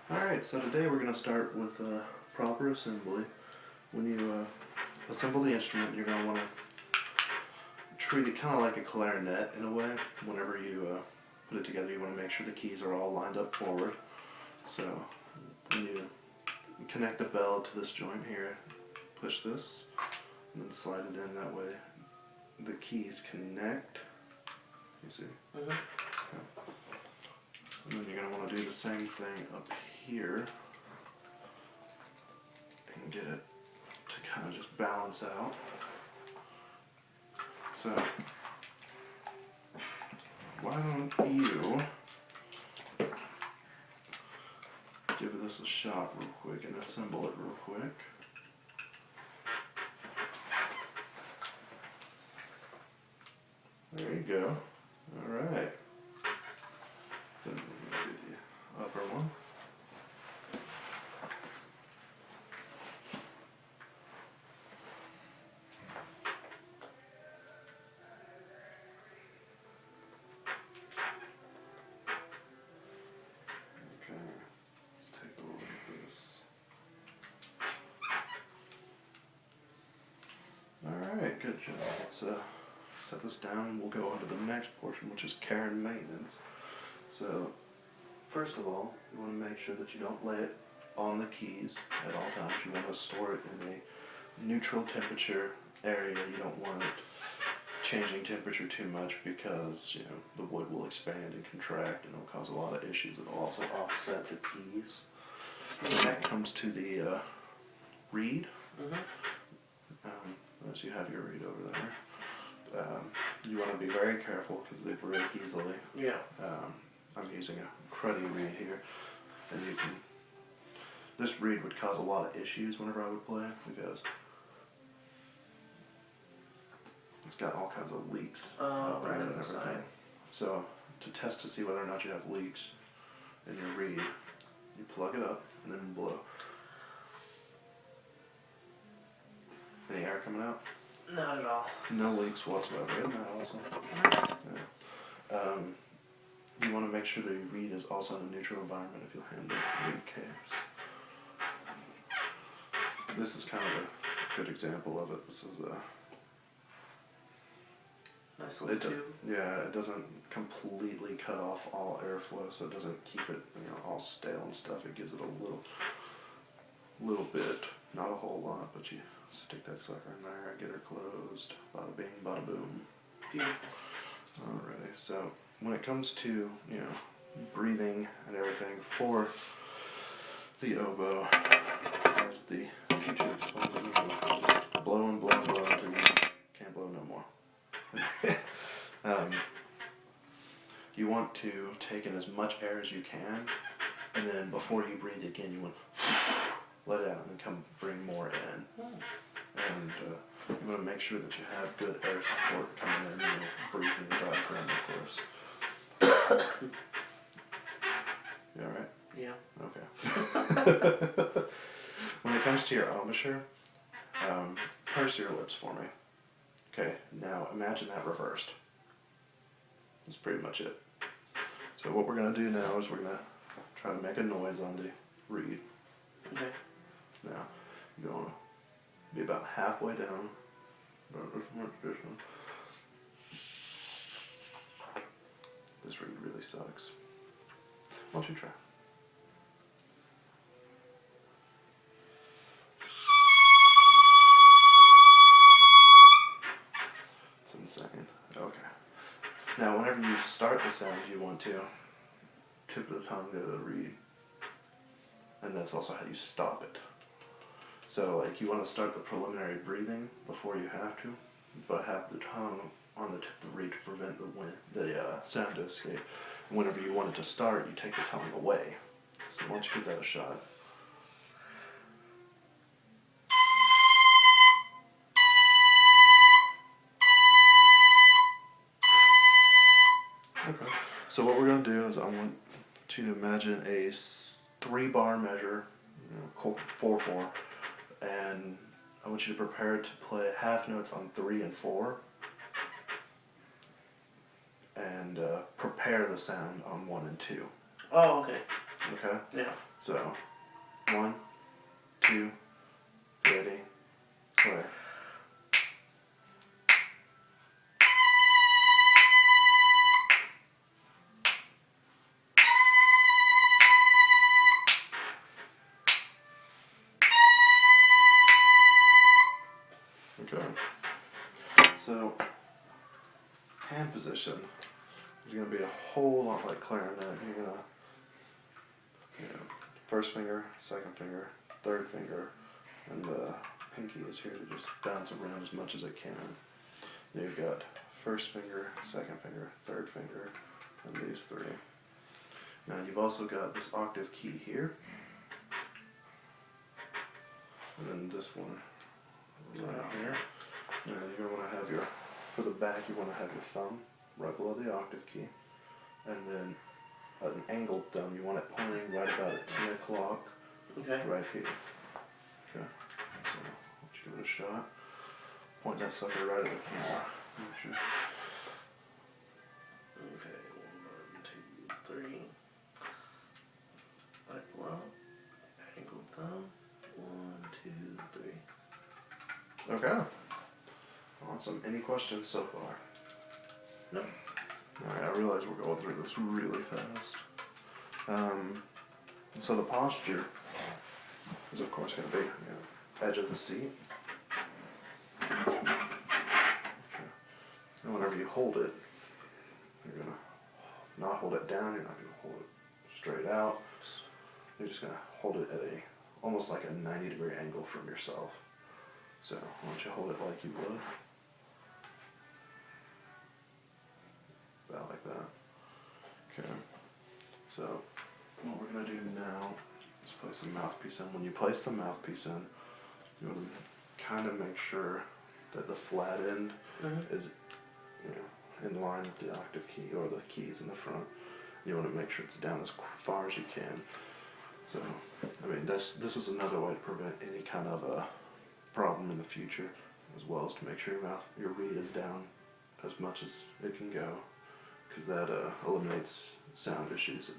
Alright, so today we're going to start with proper assembly. When you assemble the instrument, you're going to want to treat it kind of like a clarinet in a way. Whenever you put it together, you want to make sure the keys are all lined up forward. So when you connect the bell to this joint here, push this, and then slide it in. That way the keys connect. You see? Mm-hmm. Okay. And then you're going to want to do the same thing up here and get it to kind of just balance out. So why don't you give this a shot real quick and assemble it real quick. There you go. Alright. Then we're going to do the upper one. Okay, let's take a look at this. Alright, good job. Let's set this down and we'll go on to the next portion, which is care and maintenance. So, first of all, you want to make sure that you don't lay it on the keys at all times. You want to store it in a neutral temperature area. You don't want it changing temperature too much because, you know, the wood will expand and contract and it'll cause a lot of issues. It'll also offset the keys. When that comes to the reed, as you have your reed over there, you want to be very careful because they break easily. Yeah. I'm using a cruddy reed here, and this reed would cause a lot of issues whenever I would play because it's got all kinds of leaks Right and on the everything. side. So to test to see whether or not you have leaks in your reed, you plug it up and then blow. Any air coming out? Not at all. No leaks whatsoever. Isn't that awesome? Yeah. You want to make sure that your reed is also in a neutral environment if you'll handle reed case. This is kind of a good example of it. This is a nice little tube. Yeah, it doesn't completely cut off all airflow, so it doesn't keep it, you know, all stale and stuff. It gives it a little bit, not a whole lot, but you stick that sucker in there, get her closed. Bada bing, bada boom. Beautiful. Alrighty, so when it comes to, you know, breathing and everything for the oboe, as the future exponent, you just blow and blow and blow until you can't blow no more. You want to take in as much air as you can, and then before you breathe again, you want to let it out and then come bring more in. And you want to make sure that you have good air support coming in and breathing the diaphragm, of course. You alright? Yeah. Okay. When it comes to your embouchure, purse your lips for me. Okay, now imagine that reversed. That's pretty much it. So what we're going to do now is we're going to try to make a noise on the reed. Okay. Now, you're going to be about halfway down. This reed really sucks. Why don't you try? It's insane. Okay. Now, whenever you start the sound, you want to tip of the tongue to the reed. And that's also how you stop it. So, like, you want to start the preliminary breathing before you have to, but have the tongue on the tip of the reed to prevent the sound to escape. And whenever you want it to start, you take the tongue away. So why don't you give that a shot? Okay. So what we're going to do is I want you to imagine a 3-bar measure, you know, 4/4, and I want you to prepare to play half notes on 3 and 4, and prepare the sound on 1 and 2. Oh, okay. Okay? Yeah. So, 1, 2, ready, play. Okay. So, hand position is going to be a whole lot like clarinet. You're going to, first finger, second finger, third finger, and the pinky is here to just bounce around as much as it can. Then you've got first finger, second finger, third finger, and these three. Now you've also got this octave key here, and then this one right here. Now you're going to want to have your, for the back you want to have your thumb right below the octave key, and then an angled thumb, you want it pointing right about at 10 o'clock, Okay. right here. Okay, so let's give it a shot. Point that sucker right at the camera. Make sure. Okay, 1, 2, 3. Right below. Angled thumb. 1, 2, 3. Okay. Awesome. Any questions so far? No. Alright, I realize we're going through this really fast. So the posture is of course going to be edge of the seat. Okay. And whenever you hold it, you're going to not hold it down, you're not going to hold it straight out. You're just going to hold it at a, almost like a 90-degree angle from yourself. So why don't you hold it like you would. About like that. Okay. So what we're going to do now is place the mouthpiece in. When you place the mouthpiece in, you want to kind of make sure that the flat end is in line with the octave key or the keys in the front. You want to make sure it's down as far as you can. So, I mean, this is another way to prevent any kind of a problem in the future, as well as to make sure your reed is down as much as it can go, because that eliminates sound issues